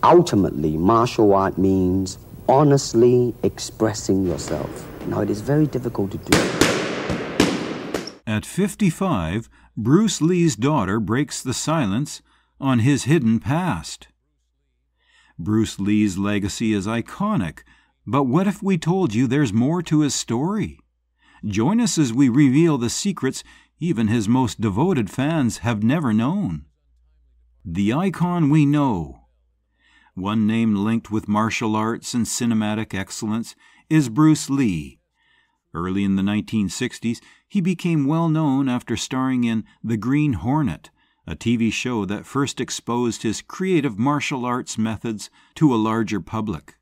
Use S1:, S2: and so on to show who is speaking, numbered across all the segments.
S1: ultimately, martial art means honestly expressing yourself. Now, it is very difficult to do.
S2: At 55, Bruce Lee's daughter breaks the silence on his hidden past. Bruce Lee's legacy is iconic, but what if we told you there's more to his story? Join us as we reveal the secrets even his most devoted fans have never known. The icon we know. One name linked with martial arts and cinematic excellence is Bruce Lee. Early in the 1960s, he became well known after starring in The Green Hornet, a TV show that first exposed his creative martial arts methods to a larger public.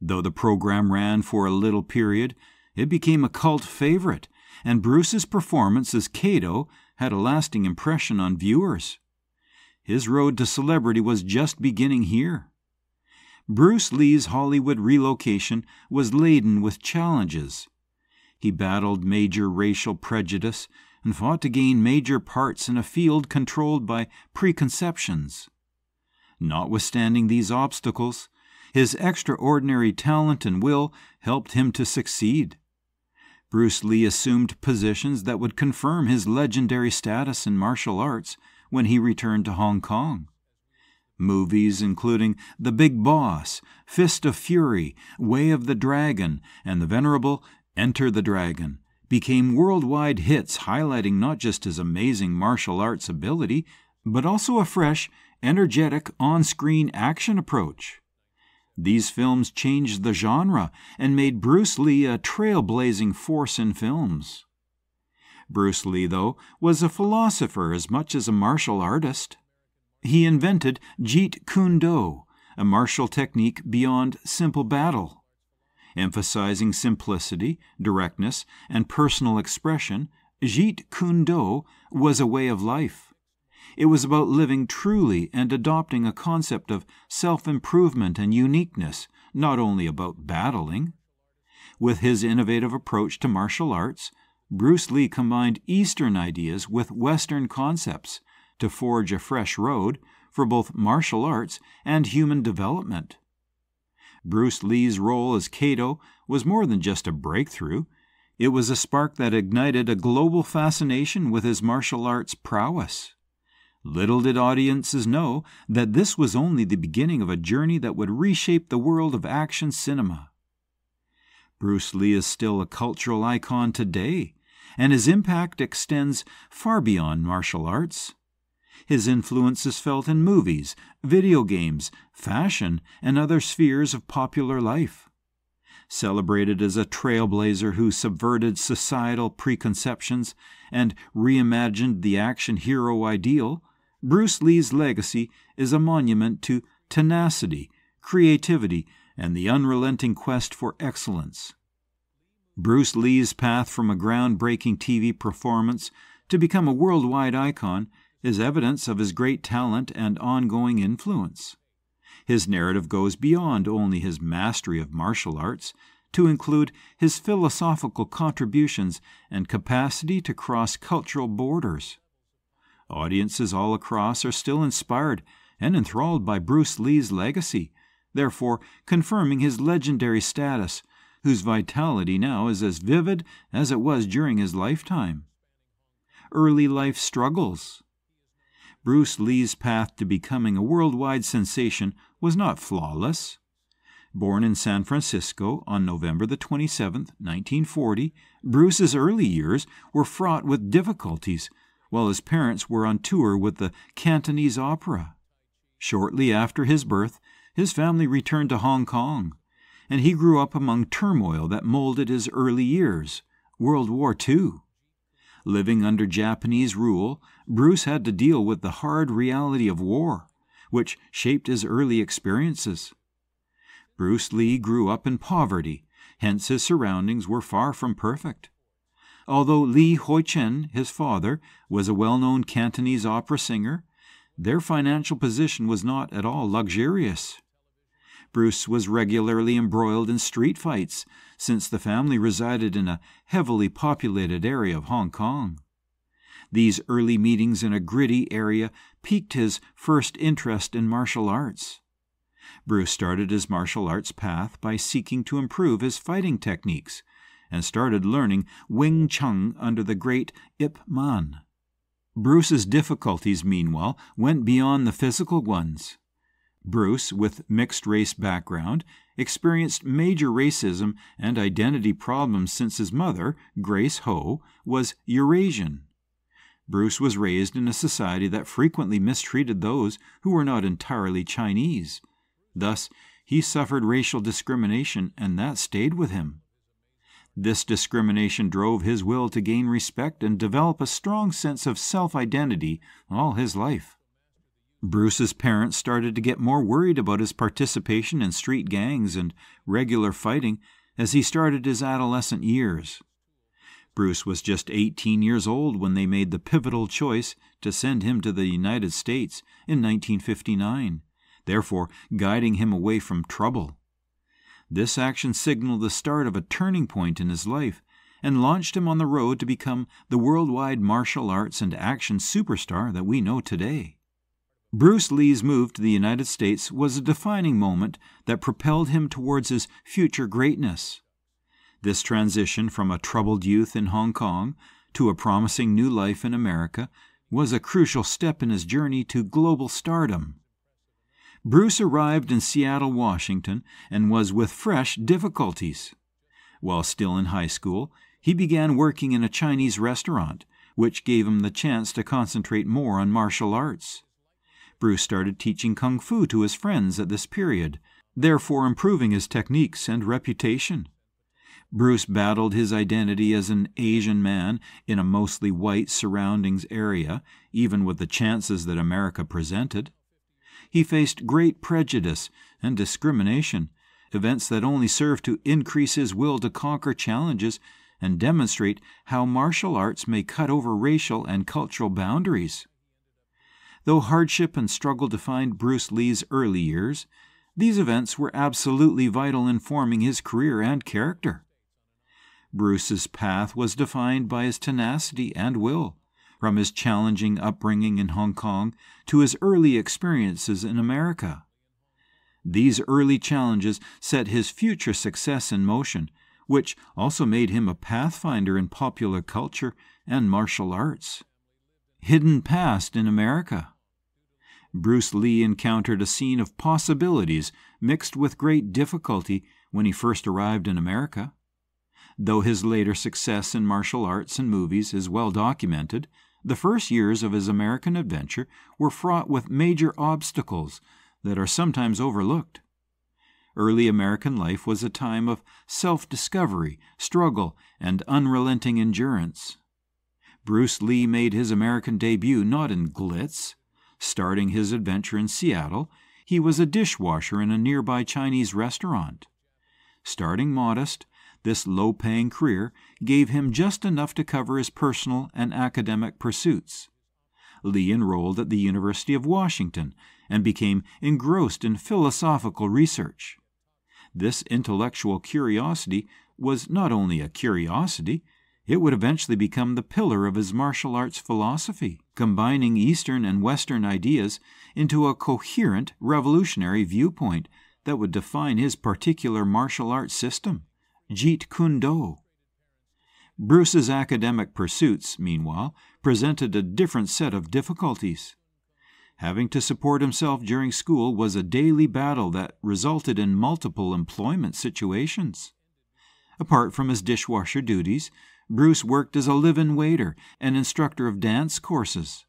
S2: Though the program ran for a little period, it became a cult favorite, and Bruce's performance as Kato had a lasting impression on viewers. His road to celebrity was just beginning here. Bruce Lee's Hollywood relocation was laden with challenges. He battled major racial prejudice and fought to gain major parts in a field controlled by preconceptions. Notwithstanding these obstacles, his extraordinary talent and will helped him to succeed. Bruce Lee assumed positions that would confirm his legendary status in martial arts when he returned to Hong Kong. Movies including The Big Boss, Fist of Fury, Way of the Dragon, and the venerable Enter the Dragon became worldwide hits highlighting not just his amazing martial arts ability, but also a fresh, energetic on-screen action approach. These films changed the genre and made Bruce Lee a trailblazing force in films. Bruce Lee, though, was a philosopher as much as a martial artist. He invented Jeet Kune Do, a martial technique beyond simple battle. Emphasizing simplicity, directness, and personal expression, Jeet Kune Do was a way of life. It was about living truly and adopting a concept of self-improvement and uniqueness, not only about battling. With his innovative approach to martial arts, Bruce Lee combined Eastern ideas with Western concepts to forge a fresh road for both martial arts and human development. Bruce Lee's role as Kato was more than just a breakthrough. It was a spark that ignited a global fascination with his martial arts prowess. Little did audiences know that this was only the beginning of a journey that would reshape the world of action cinema. Bruce Lee is still a cultural icon today, and his impact extends far beyond martial arts. His influence is felt in movies, video games, fashion, and other spheres of popular life. Celebrated as a trailblazer who subverted societal preconceptions and reimagined the action hero ideal, Bruce Lee's legacy is a monument to tenacity, creativity, and the unrelenting quest for excellence. Bruce Lee's path from a groundbreaking TV performance to become a worldwide icon is evidence of his great talent and ongoing influence. His narrative goes beyond only his mastery of martial arts to include his philosophical contributions and capacity to cross cultural borders. Audiences all across are still inspired and enthralled by Bruce Lee's legacy, therefore confirming his legendary status, whose vitality now is as vivid as it was during his lifetime. Early life struggles. Bruce Lee's path to becoming a worldwide sensation was not flawless. Born in San Francisco on November the 27th, 1940, Bruce's early years were fraught with difficulties, while his parents were on tour with the Cantonese Opera. Shortly after his birth, his family returned to Hong Kong, and he grew up among turmoil that molded his early years, World War II. Living under Japanese rule, Bruce had to deal with the hard reality of war, which shaped his early experiences. Bruce Lee grew up in poverty, hence his surroundings were far from perfect. Although Li Hoi-chen, his father, was a well-known Cantonese opera singer, their financial position was not at all luxurious. Bruce was regularly embroiled in street fights, since the family resided in a heavily populated area of Hong Kong. These early meetings in a gritty area piqued his first interest in martial arts. Bruce started his martial arts path by seeking to improve his fighting techniques and started learning Wing Chun under the great Ip Man. Bruce's difficulties, meanwhile, went beyond the physical ones. Bruce, with mixed-race background, experienced major racism and identity problems since his mother, Grace Ho, was Eurasian. Bruce was raised in a society that frequently mistreated those who were not entirely Chinese. Thus, he suffered racial discrimination, and that stayed with him. This discrimination drove his will to gain respect and develop a strong sense of self-identity all his life. Bruce's parents started to get more worried about his participation in street gangs and regular fighting as he started his adolescent years. Bruce was just 18 years old when they made the pivotal choice to send him to the United States in 1959, therefore guiding him away from trouble. This action signaled the start of a turning point in his life and launched him on the road to become the worldwide martial arts and action superstar that we know today. Bruce Lee's move to the United States was a defining moment that propelled him towards his future greatness. This transition from a troubled youth in Hong Kong to a promising new life in America was a crucial step in his journey to global stardom. Bruce arrived in Seattle, Washington, and was with fresh difficulties. While still in high school, he began working in a Chinese restaurant, which gave him the chance to concentrate more on martial arts. Bruce started teaching kung fu to his friends at this period, therefore improving his techniques and reputation. Bruce battled his identity as an Asian man in a mostly white surroundings area, even with the chances that America presented. He faced great prejudice and discrimination, events that only served to increase his will to conquer challenges and demonstrate how martial arts may cut over racial and cultural boundaries. Though hardship and struggle defined Bruce Lee's early years, these events were absolutely vital in forming his career and character. Bruce's path was defined by his tenacity and will, from his challenging upbringing in Hong Kong to his early experiences in America. These early challenges set his future success in motion, which also made him a pathfinder in popular culture and martial arts. Hidden past in America. Bruce Lee encountered a scene of possibilities mixed with great difficulty when he first arrived in America. Though his later success in martial arts and movies is well documented, the first years of his American adventure were fraught with major obstacles that are sometimes overlooked. Early American life was a time of self-discovery, struggle, and unrelenting endurance. Bruce Lee made his American debut not in glitz. Starting his adventure in Seattle, he was a dishwasher in a nearby Chinese restaurant. Starting modest, this low-paying career gave him just enough to cover his personal and academic pursuits. Lee enrolled at the University of Washington and became engrossed in philosophical research. This intellectual curiosity was not only a curiosity, it would eventually become the pillar of his martial arts philosophy, combining Eastern and Western ideas into a coherent, revolutionary viewpoint that would define his particular martial arts system, Jeet Kune Do. Bruce's academic pursuits, meanwhile, presented a different set of difficulties. Having to support himself during school was a daily battle that resulted in multiple employment situations. Apart from his dishwasher duties, Bruce worked as a live-in waiter and instructor of dance courses.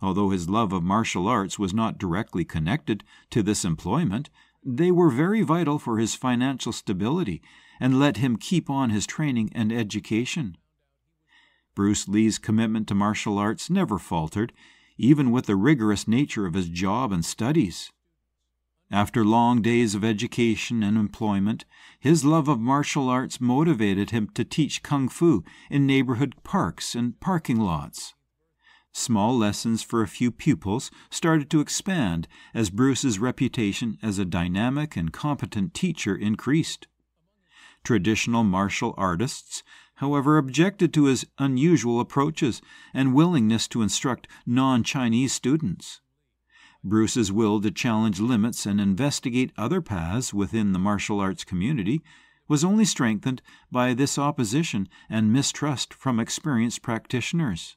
S2: Although his love of martial arts was not directly connected to this employment, they were very vital for his financial stability and let him keep on his training and education. Bruce Lee's commitment to martial arts never faltered, even with the rigorous nature of his job and studies. After long days of education and employment, his love of martial arts motivated him to teach kung fu in neighborhood parks and parking lots. Small lessons for a few pupils started to expand as Bruce's reputation as a dynamic and competent teacher increased. Traditional martial artists, however, objected to his unusual approaches and willingness to instruct non-Chinese students. Bruce's will to challenge limits and investigate other paths within the martial arts community was only strengthened by this opposition and mistrust from experienced practitioners.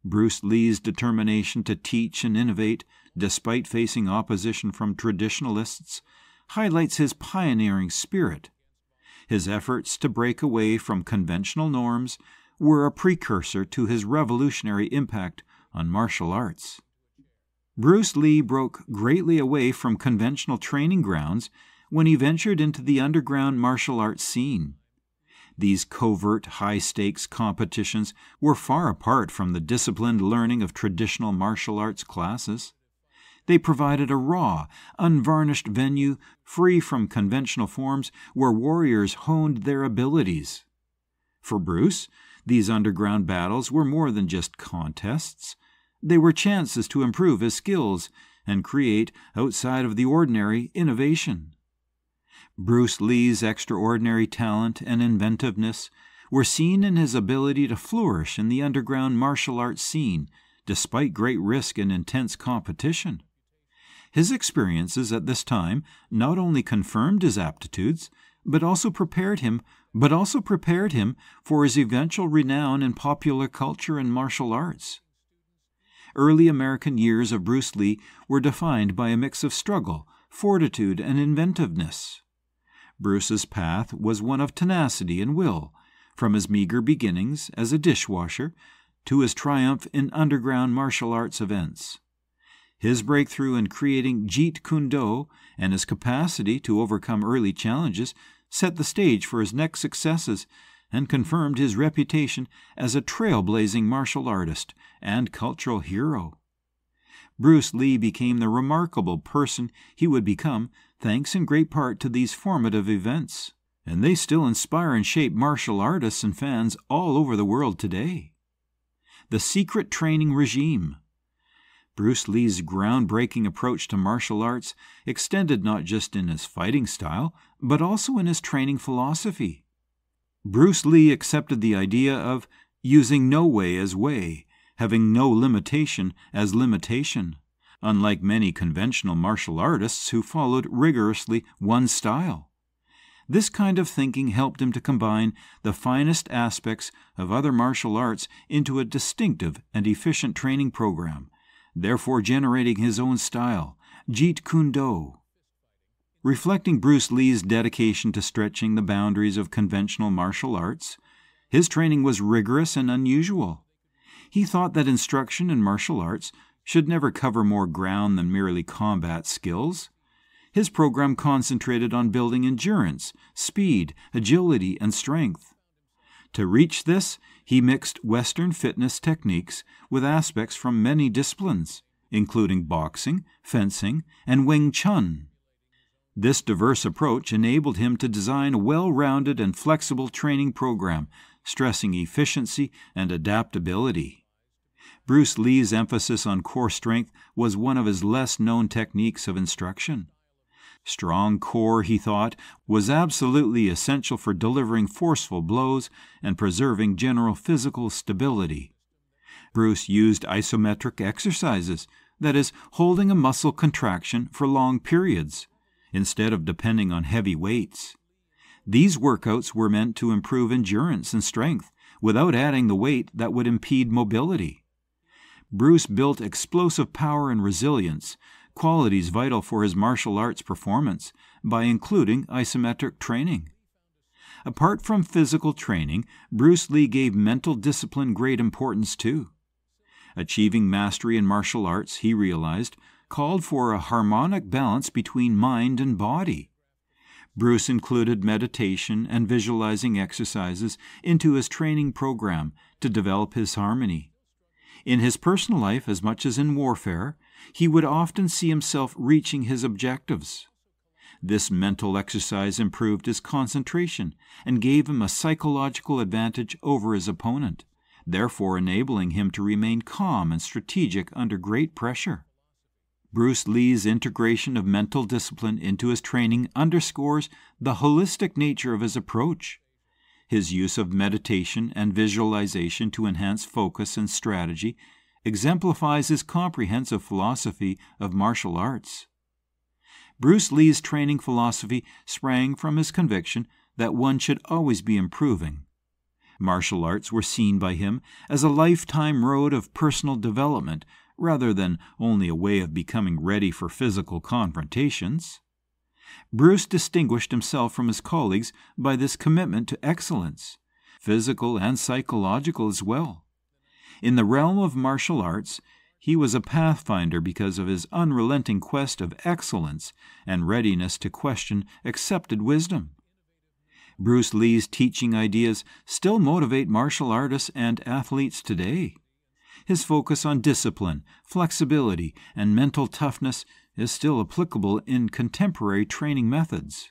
S2: Bruce Lee's determination to teach and innovate, despite facing opposition from traditionalists, highlights his pioneering spirit. His efforts to break away from conventional norms were a precursor to his revolutionary impact on martial arts. Bruce Lee broke greatly away from conventional training grounds when he ventured into the underground martial arts scene. These covert, high-stakes competitions were far apart from the disciplined learning of traditional martial arts classes. They provided a raw, unvarnished venue free from conventional forms where warriors honed their abilities. For Bruce, these underground battles were more than just contests. They were chances to improve his skills and create, outside of the ordinary, innovation. Bruce Lee's extraordinary talent and inventiveness were seen in his ability to flourish in the underground martial arts scene, despite great risk and intense competition. His experiences at this time not only confirmed his aptitudes, but also prepared him for his eventual renown in popular culture and martial arts. Early American years of Bruce Lee were defined by a mix of struggle, fortitude, and inventiveness. Bruce's path was one of tenacity and will, from his meager beginnings as a dishwasher to his triumph in underground martial arts events. His breakthrough in creating Jeet Kune Do and his capacity to overcome early challenges set the stage for his next successes and confirmed his reputation as a trailblazing martial artist and cultural hero. Bruce Lee became the remarkable person he would become thanks in great part to these formative events, and they still inspire and shape martial artists and fans all over the world today. The secret training regime. Bruce Lee's groundbreaking approach to martial arts extended not just in his fighting style, but also in his training philosophy. Bruce Lee accepted the idea of using no way as way, having no limitation as limitation, unlike many conventional martial artists who followed rigorously one style. This kind of thinking helped him to combine the finest aspects of other martial arts into a distinctive and efficient training program, therefore generating his own style, Jeet Kune Do. Reflecting Bruce Lee's dedication to stretching the boundaries of conventional martial arts, his training was rigorous and unusual. He thought that instruction in martial arts should never cover more ground than merely combat skills. His program concentrated on building endurance, speed, agility, and strength. To reach this, he mixed Western fitness techniques with aspects from many disciplines, including boxing, fencing, and Wing Chun. This diverse approach enabled him to design a well-rounded and flexible training program, stressing efficiency and adaptability. Bruce Lee's emphasis on core strength was one of his less-known techniques of instruction. Strong core, he thought, was absolutely essential for delivering forceful blows and preserving general physical stability. Bruce used isometric exercises, that is, holding a muscle contraction for long periods, instead of depending on heavy weights. These workouts were meant to improve endurance and strength without adding the weight that would impede mobility. Bruce built explosive power and resilience, qualities vital for his martial arts performance, by including isometric training. Apart from physical training, Bruce Lee gave mental discipline great importance too. Achieving mastery in martial arts, he realized, called for a harmonic balance between mind and body. Bruce included meditation and visualizing exercises into his training program to develop his harmony. In his personal life, as much as in warfare, he would often see himself reaching his objectives. This mental exercise improved his concentration and gave him a psychological advantage over his opponent, therefore enabling him to remain calm and strategic under great pressure. Bruce Lee's integration of mental discipline into his training underscores the holistic nature of his approach. His use of meditation and visualization to enhance focus and strategy exemplifies his comprehensive philosophy of martial arts. Bruce Lee's training philosophy sprang from his conviction that one should always be improving. Martial arts were seen by him as a lifetime road of personal development rather than only a way of becoming ready for physical confrontations. Bruce distinguished himself from his colleagues by this commitment to excellence, physical and psychological as well. In the realm of martial arts, he was a pathfinder because of his unrelenting quest of excellence and readiness to question accepted wisdom. Bruce Lee's teaching ideas still motivate martial artists and athletes today. His focus on discipline, flexibility, and mental toughness is still applicable in contemporary training methods.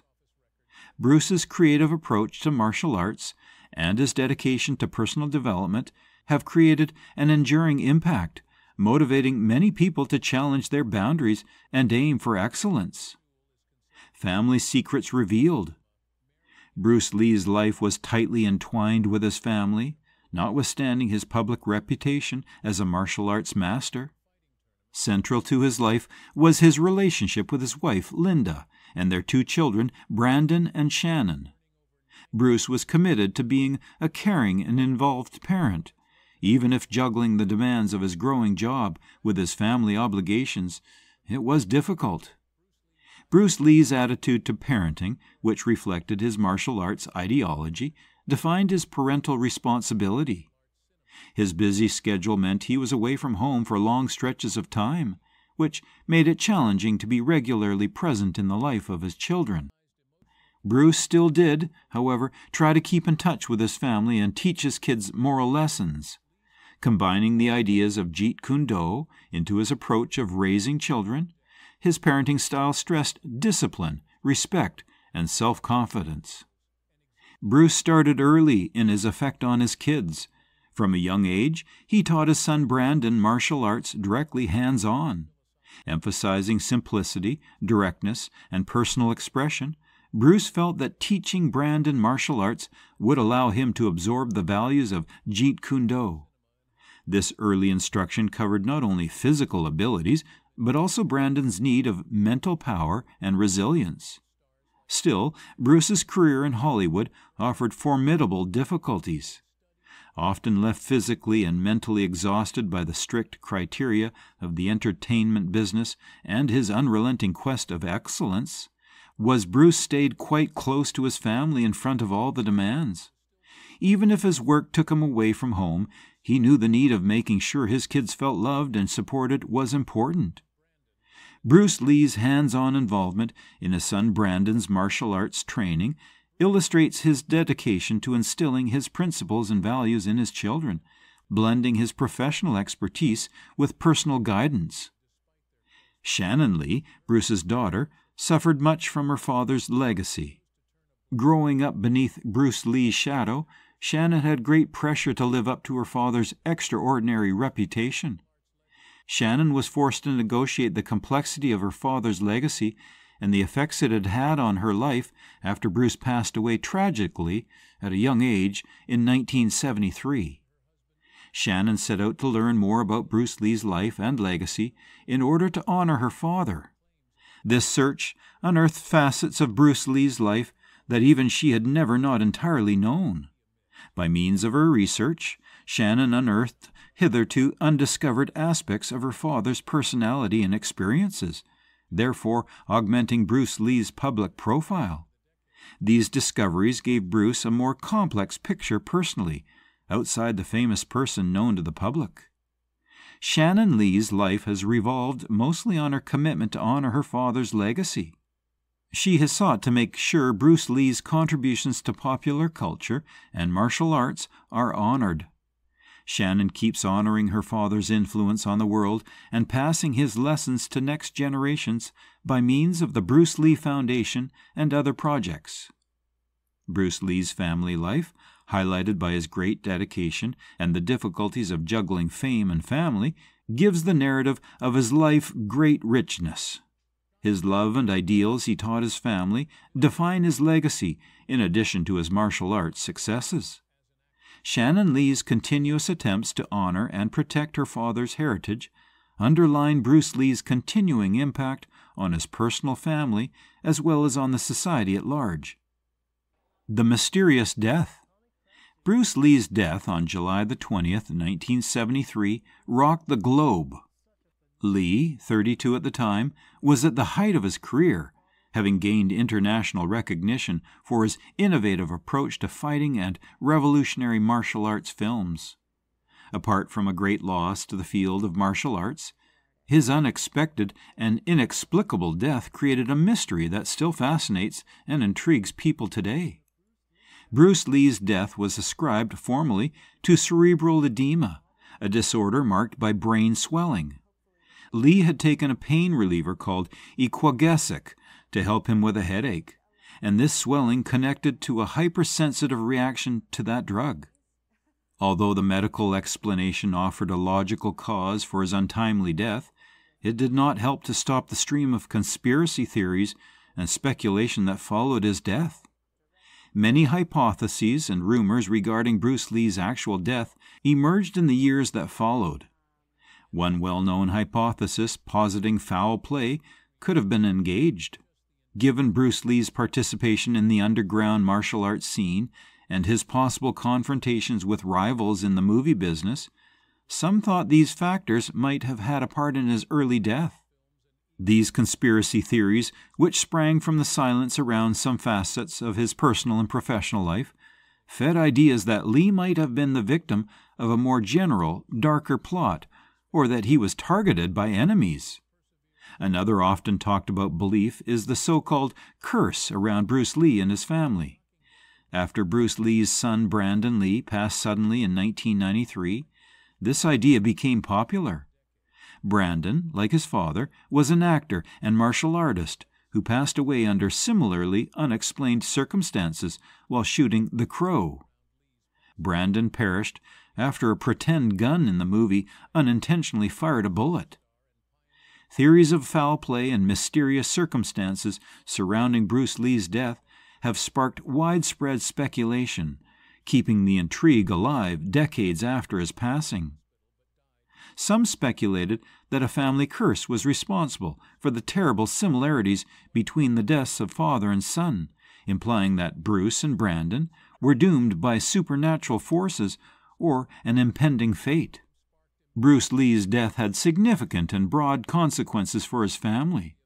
S2: Bruce's creative approach to martial arts and his dedication to personal development have created an enduring impact, motivating many people to challenge their boundaries and aim for excellence. Family secrets revealed. Bruce Lee's life was tightly entwined with his family, notwithstanding his public reputation as a martial arts master. Central to his life was his relationship with his wife, Linda, and their 2 children, Brandon and Shannon. Bruce was committed to being a caring and involved parent, even if juggling the demands of his growing job with his family obligations, it was difficult. Bruce Lee's attitude to parenting, which reflected his martial arts ideology, defined his parental responsibility. His busy schedule meant he was away from home for long stretches of time, which made it challenging to be regularly present in the life of his children. Bruce still did, however, try to keep in touch with his family and teach his kids moral lessons. Combining the ideas of Jeet Kune Do into his approach of raising children, his parenting style stressed discipline, respect, and self-confidence. Bruce started early in his effect on his kids. From a young age, he taught his son Brandon martial arts directly hands-on. Emphasizing simplicity, directness, and personal expression, Bruce felt that teaching Brandon martial arts would allow him to absorb the values of Jeet Kune Do. This early instruction covered not only physical abilities, but also Brandon's need of mental power and resilience. Still, Bruce's career in Hollywood offered formidable difficulties. Often left physically and mentally exhausted by the strict criteria of the entertainment business and his unrelenting quest of excellence, Bruce stayed quite close to his family in front of all the demands. Even if his work took him away from home, he knew the need of making sure his kids felt loved and supported was important. Bruce Lee's hands-on involvement in his son Brandon's martial arts training illustrates his dedication to instilling his principles and values in his children, blending his professional expertise with personal guidance. Shannon Lee, Bruce's daughter, suffered much from her father's legacy. Growing up beneath Bruce Lee's shadow, Shannon had great pressure to live up to her father's extraordinary reputation. Shannon was forced to negotiate the complexity of her father's legacy and the effects it had had on her life after Bruce passed away tragically at a young age in 1973. Shannon set out to learn more about Bruce Lee's life and legacy in order to honor her father. This search unearthed facets of Bruce Lee's life that even she had never not entirely known. By means of her research, Shannon unearthed hitherto undiscovered aspects of her father's personality and experiences, therefore augmenting Bruce Lee's public profile. These discoveries gave Bruce a more complex picture personally, outside the famous person known to the public. Shannon Lee's life has revolved mostly on her commitment to honor her father's legacy. She has sought to make sure Bruce Lee's contributions to popular culture and martial arts are honored. Shannon keeps honoring her father's influence on the world and passing his lessons to next generations by means of the Bruce Lee Foundation and other projects. Bruce Lee's family life, highlighted by his great dedication and the difficulties of juggling fame and family, gives the narrative of his life great richness. His love and ideals he taught his family define his legacy in addition to his martial arts successes. Shannon Lee's continuous attempts to honor and protect her father's heritage underline Bruce Lee's continuing impact on his personal family as well as on the society at large. The mysterious death. Bruce Lee's death on July the 20th, 1973, rocked the globe. Lee, 32 at the time, was at the height of his career, having gained international recognition for his innovative approach to fighting and revolutionary martial arts films. Apart from a great loss to the field of martial arts, his unexpected and inexplicable death created a mystery that still fascinates and intrigues people today. Bruce Lee's death was ascribed formally to cerebral edema, a disorder marked by brain swelling. Lee had taken a pain reliever called Equagesic to help him with a headache, and this swelling connected to a hypersensitive reaction to that drug. Although the medical explanation offered a logical cause for his untimely death, it did not help to stop the stream of conspiracy theories and speculation that followed his death. Many hypotheses and rumors regarding Bruce Lee's actual death emerged in the years that followed. One well-known hypothesis positing foul play could have been engaged. Given Bruce Lee's participation in the underground martial arts scene and his possible confrontations with rivals in the movie business, some thought these factors might have had a part in his early death. These conspiracy theories, which sprang from the silence around some facets of his personal and professional life, fed ideas that Lee might have been the victim of a more general, darker plot, or that he was targeted by enemies. Another often talked about belief is the so-called curse around Bruce Lee and his family. After Bruce Lee's son Brandon Lee passed suddenly in 1993, this idea became popular. Brandon, like his father, was an actor and martial artist who passed away under similarly unexplained circumstances while shooting The Crow. Brandon perished after a pretend gun in the movie unintentionally fired a bullet. Theories of foul play and mysterious circumstances surrounding Bruce Lee's death have sparked widespread speculation, keeping the intrigue alive decades after his passing. Some speculated that a family curse was responsible for the terrible similarities between the deaths of father and son, implying that Bruce and Brandon were doomed by supernatural forces or an impending fate. Bruce Lee's death had significant and broad consequences for his family.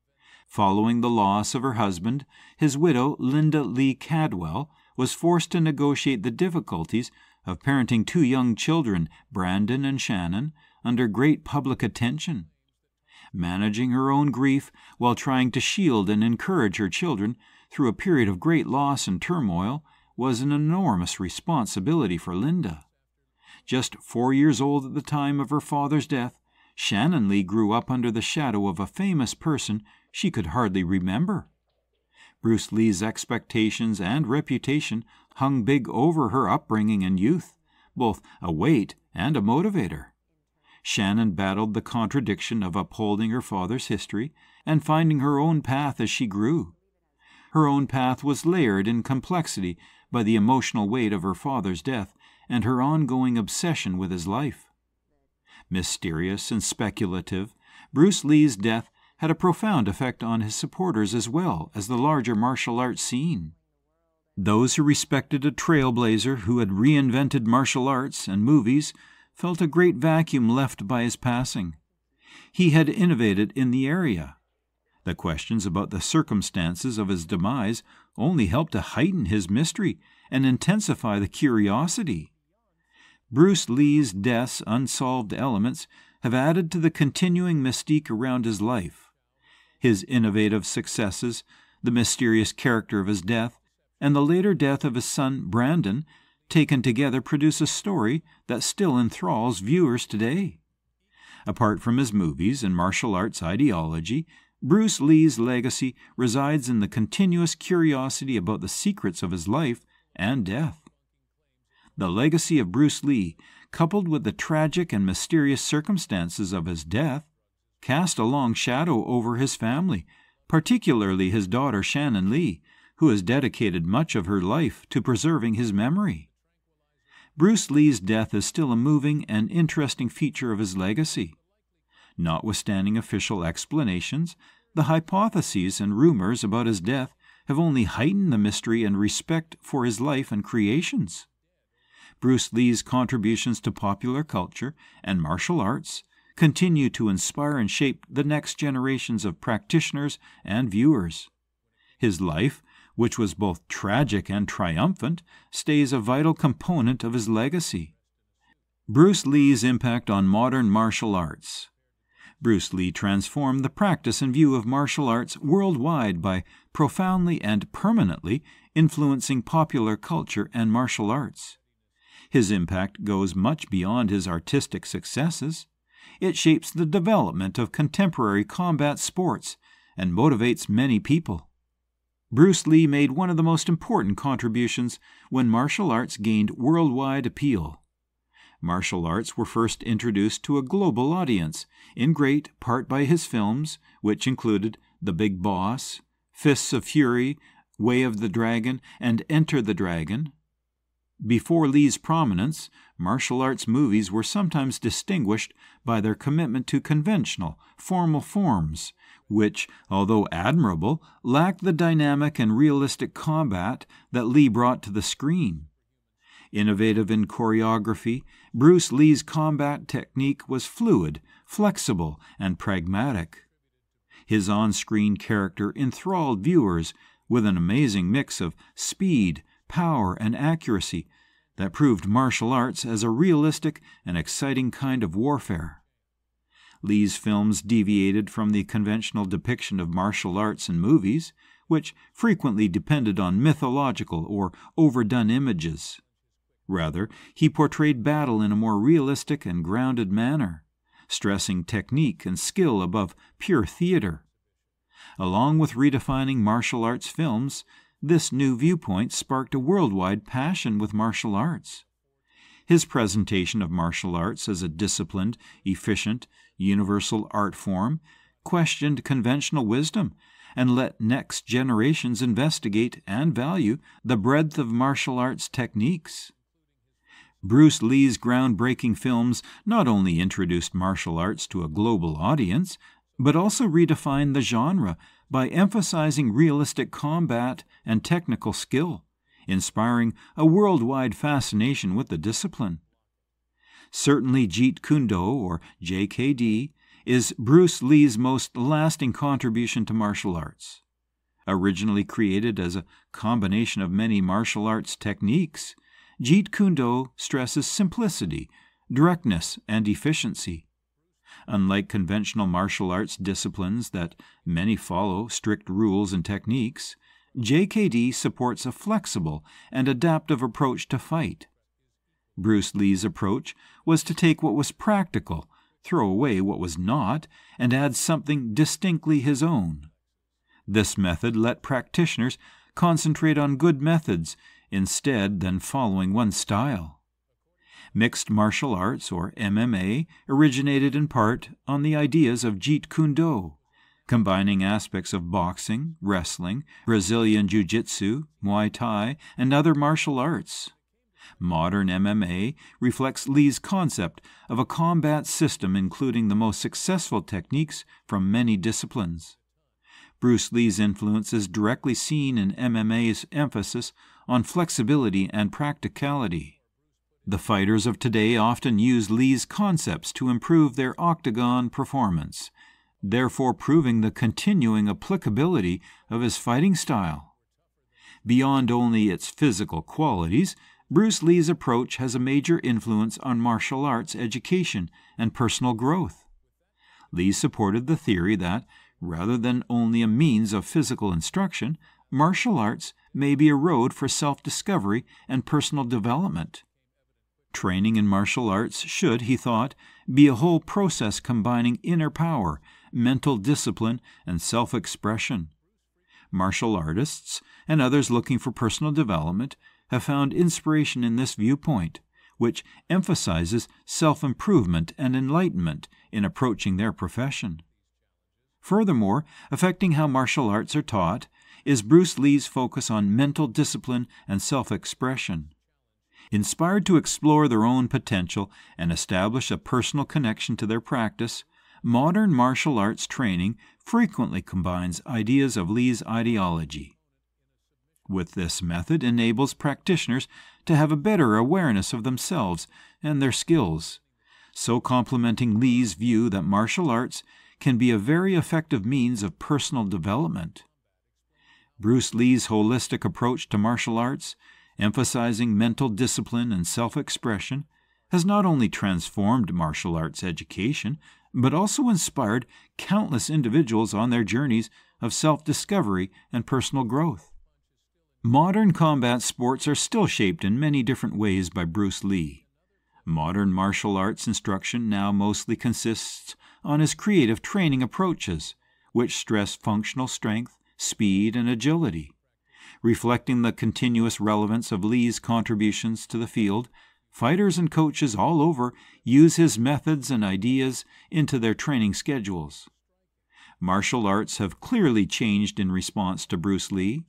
S2: Following the loss of her husband, his widow, Linda Lee Cadwell, was forced to negotiate the difficulties of parenting two young children, Brandon and Shannon, under great public attention. Managing her own grief while trying to shield and encourage her children through a period of great loss and turmoil was an enormous responsibility for Linda. Just 4 years old at the time of her father's death, Shannon Lee grew up under the shadow of a famous person she could hardly remember. Bruce Lee's expectations and reputation hung big over her upbringing and youth, both a weight and a motivator. Shannon battled the contradiction of upholding her father's history and finding her own path as she grew. Her own path was layered in complexity by the emotional weight of her father's death and her ongoing obsession with his life. Mysterious and speculative, Bruce Lee's death had a profound effect on his supporters as well as the larger martial arts scene. Those who respected a trailblazer who had reinvented martial arts and movies felt a great vacuum left by his passing. He had innovated in the area. The questions about the circumstances of his demise only helped to heighten his mystery and intensify the curiosity. Bruce Lee's death's unsolved elements have added to the continuing mystique around his life. His innovative successes, the mysterious character of his death, and the later death of his son Brandon, taken together produce a story that still enthralls viewers today. Apart from his movies and martial arts ideology, Bruce Lee's legacy resides in the continuous curiosity about the secrets of his life and death. The legacy of Bruce Lee, coupled with the tragic and mysterious circumstances of his death, cast a long shadow over his family, particularly his daughter Shannon Lee, who has dedicated much of her life to preserving his memory. Bruce Lee's death is still a moving and interesting feature of his legacy. Notwithstanding official explanations, the hypotheses and rumors about his death have only heightened the mystery and respect for his life and creations. Bruce Lee's contributions to popular culture and martial arts continue to inspire and shape the next generations of practitioners and viewers. His life, which was both tragic and triumphant, stays a vital component of his legacy. Bruce Lee's impact on modern martial arts. Bruce Lee transformed the practice and view of martial arts worldwide by profoundly and permanently influencing popular culture and martial arts. His impact goes much beyond his artistic successes. It shapes the development of contemporary combat sports and motivates many people. Bruce Lee made one of the most important contributions when martial arts gained worldwide appeal. Martial arts were first introduced to a global audience, in great part by his films, which included The Big Boss, Fists of Fury, Way of the Dragon, and Enter the Dragon. Before Lee's prominence, martial arts movies were sometimes distinguished by their commitment to conventional, formal forms, which, although admirable, lacked the dynamic and realistic combat that Lee brought to the screen. Innovative in choreography, Bruce Lee's combat technique was fluid, flexible, and pragmatic. His on-screen character enthralled viewers with an amazing mix of speed, power, and accuracy that proved martial arts as a realistic and exciting kind of warfare. Lee's films deviated from the conventional depiction of martial arts in movies, which frequently depended on mythological or overdone images. Rather, he portrayed battle in a more realistic and grounded manner, stressing technique and skill above pure theater. Along with redefining martial arts films, this new viewpoint sparked a worldwide passion with martial arts. His presentation of martial arts as a disciplined, efficient, universal art form questioned conventional wisdom and let next generations investigate and value the breadth of martial arts techniques. Bruce Lee's groundbreaking films not only introduced martial arts to a global audience, but also redefined the genre by emphasizing realistic combat and technical skill, inspiring a worldwide fascination with the discipline. Certainly Jeet Kune Do, or JKD, is Bruce Lee's most lasting contribution to martial arts. Originally created as a combination of many martial arts techniques, Jeet Kune Do stresses simplicity, directness, and efficiency. Unlike conventional martial arts disciplines that many follow strict rules and techniques, JKD supports a flexible and adaptive approach to fight. Bruce Lee's approach was to take what was practical, throw away what was not, and add something distinctly his own. This method let practitioners concentrate on good methods instead than following one style. Mixed martial arts, or MMA, originated in part on the ideas of Jeet Kune Do, combining aspects of boxing, wrestling, Brazilian Jiu-Jitsu, Muay Thai, and other martial arts. Modern MMA reflects Lee's concept of a combat system including the most successful techniques from many disciplines. Bruce Lee's influence is directly seen in MMA's emphasis on flexibility and practicality. The fighters of today often use Lee's concepts to improve their octagon performance, therefore proving the continuing applicability of his fighting style. Beyond only its physical qualities, Bruce Lee's approach has a major influence on martial arts education and personal growth. Lee supported the theory that, rather than only a means of physical instruction, martial arts may be a road for self-discovery and personal development. Training in martial arts should, he thought, be a whole process combining inner power, mental discipline, and self-expression. Martial artists and others looking for personal development have found inspiration in this viewpoint, which emphasizes self-improvement and enlightenment in approaching their profession. Furthermore, affecting how martial arts are taught is Bruce Lee's focus on mental discipline and self-expression. Inspired to explore their own potential and establish a personal connection to their practice, modern martial arts training frequently combines ideas of Lee's ideology. With this method enables practitioners to have a better awareness of themselves and their skills, so complementing Lee's view that martial arts can be a very effective means of personal development. Bruce Lee's holistic approach to martial arts, emphasizing mental discipline and self-expression, has not only transformed martial arts education, but also inspired countless individuals on their journeys of self-discovery and personal growth. Modern combat sports are still shaped in many different ways by Bruce Lee. Modern martial arts instruction now mostly consists on his creative training approaches, which stress functional strength, speed, and agility. Reflecting the continuous relevance of Lee's contributions to the field, fighters and coaches all over use his methods and ideas into their training schedules. Martial arts have clearly changed in response to Bruce Lee.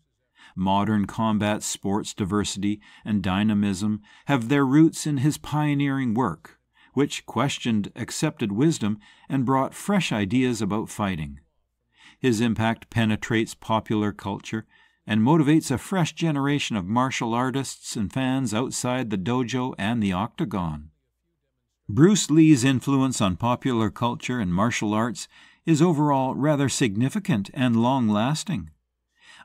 S2: Modern combat sports diversity and dynamism have their roots in his pioneering work, which questioned accepted wisdom and brought fresh ideas about fighting. His impact penetrates popular culture and motivates a fresh generation of martial artists and fans outside the dojo and the octagon. Bruce Lee's influence on popular culture and martial arts is overall rather significant and long-lasting.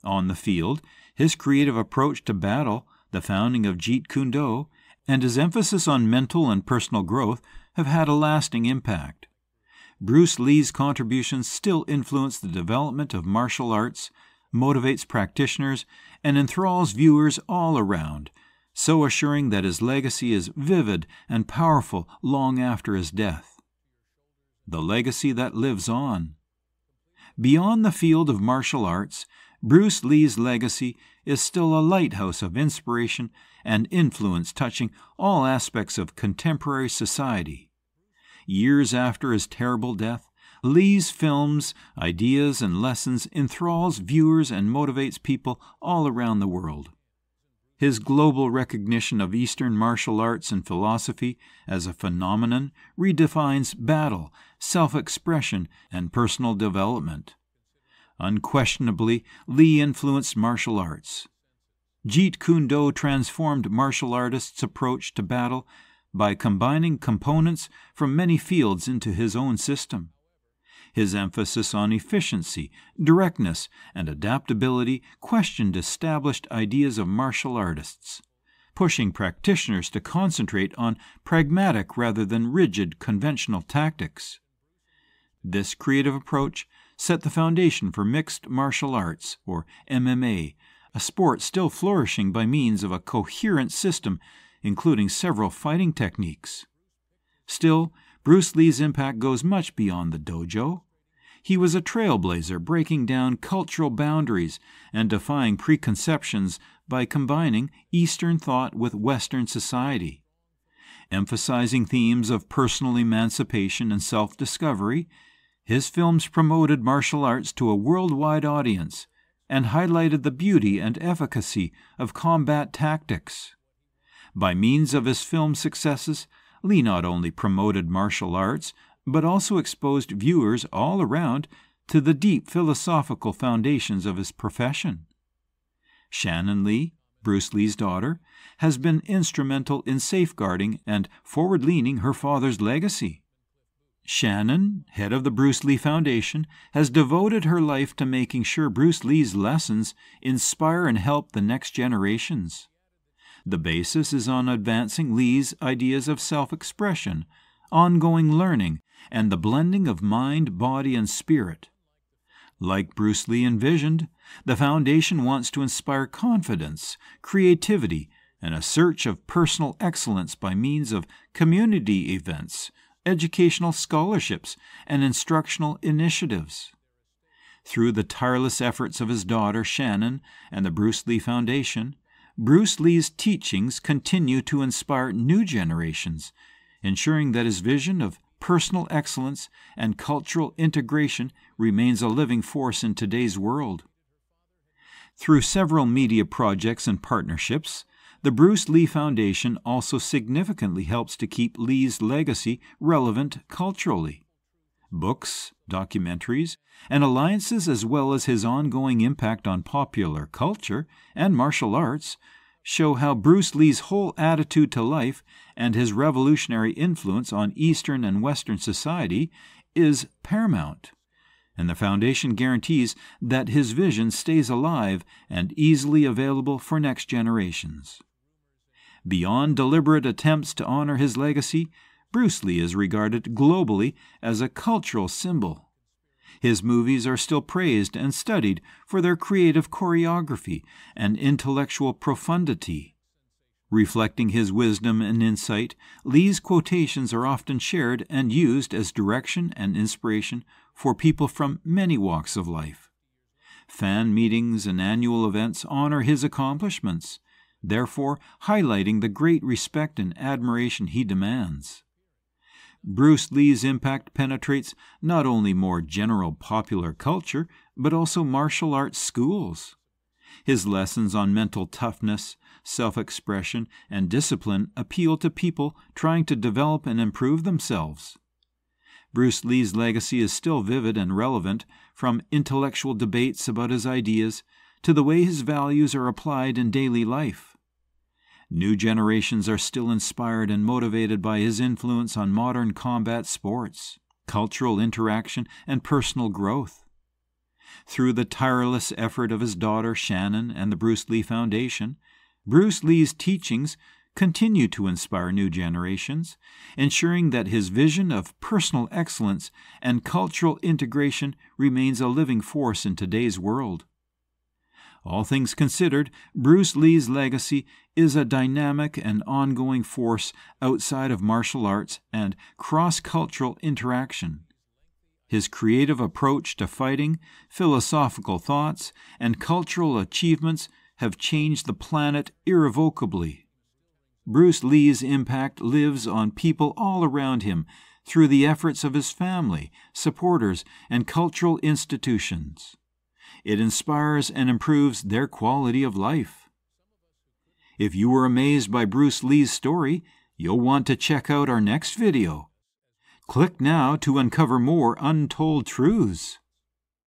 S2: On the field, his creative approach to battle, the founding of Jeet Kune Do, and his emphasis on mental and personal growth have had a lasting impact. Bruce Lee's contributions still influence the development of martial arts, motivates practitioners, and enthralls viewers all around, so assuring that his legacy is vivid and powerful long after his death. The legacy that lives on. Beyond the field of martial arts, Bruce Lee's legacy is still a lighthouse of inspiration and influence touching all aspects of contemporary society. Years after his terrible death, Lee's films, ideas, and lessons enthralls viewers and motivates people all around the world. His global recognition of Eastern martial arts and philosophy as a phenomenon redefines battle, self-expression, and personal development. Unquestionably, Lee influenced martial arts. Jeet Kune Do transformed martial artists' approach to battle by combining components from many fields into his own system. His emphasis on efficiency, directness, and adaptability questioned established ideas of martial artists, pushing practitioners to concentrate on pragmatic rather than rigid conventional tactics. This creative approach set the foundation for mixed martial arts, or MMA, a sport still flourishing by means of a coherent system including several fighting techniques. Still, Bruce Lee's impact goes much beyond the dojo. He was a trailblazer breaking down cultural boundaries and defying preconceptions by combining Eastern thought with Western society. Emphasizing themes of personal emancipation and self-discovery, his films promoted martial arts to a worldwide audience and highlighted the beauty and efficacy of combat tactics. By means of his film successes, Lee not only promoted martial arts, but also exposed viewers all around to the deep philosophical foundations of his profession. Shannon Lee, Bruce Lee's daughter, has been instrumental in safeguarding and forward-leaning her father's legacy. Shannon, head of the Bruce Lee Foundation, has devoted her life to making sure Bruce Lee's lessons inspire and help the next generations. The basis is on advancing Lee's ideas of self-expression, ongoing learning, and the blending of mind, body, and spirit. Like Bruce Lee envisioned, the Foundation wants to inspire confidence, creativity, and a search of personal excellence by means of community events, educational scholarships, and instructional initiatives. Through the tireless efforts of his daughter Shannon and the Bruce Lee Foundation, Bruce Lee's teachings continue to inspire new generations, ensuring that his vision of personal excellence and cultural integration remains a living force in today's world. Through several media projects and partnerships, The Bruce Lee Foundation also significantly helps to keep Lee's legacy relevant culturally. Books, documentaries, and alliances, as well as his ongoing impact on popular culture and martial arts, show how Bruce Lee's whole attitude to life and his revolutionary influence on Eastern and Western society is paramount, and the Foundation guarantees that his vision stays alive and easily available for next generations. Beyond deliberate attempts to honor his legacy, Bruce Lee is regarded globally as a cultural symbol. His movies are still praised and studied for their creative choreography and intellectual profundity. Reflecting his wisdom and insight, Lee's quotations are often shared and used as direction and inspiration for people from many walks of life. Fan meetings and annual events honor his accomplishments, therefore highlighting the great respect and admiration he demands. Bruce Lee's impact penetrates not only more general popular culture, but also martial arts schools. His lessons on mental toughness, self-expression, and discipline appeal to people trying to develop and improve themselves. Bruce Lee's legacy is still vivid and relevant, from intellectual debates about his ideas to the way his values are applied in daily life. New generations are still inspired and motivated by his influence on modern combat sports, cultural interaction, and personal growth. Through the tireless effort of his daughter Shannon and the Bruce Lee Foundation, Bruce Lee's teachings continue to inspire new generations, ensuring that his vision of personal excellence and cultural integration remains a living force in today's world. All things considered, Bruce Lee's legacy is a dynamic and ongoing force outside of martial arts and cross-cultural interaction. His creative approach to fighting, philosophical thoughts, and cultural achievements have changed the planet irrevocably. Bruce Lee's impact lives on people all around him through the efforts of his family, supporters, and cultural institutions. It inspires and improves their quality of life. If you were amazed by Bruce Lee's story, you'll want to check out our next video. Click now to uncover more untold truths.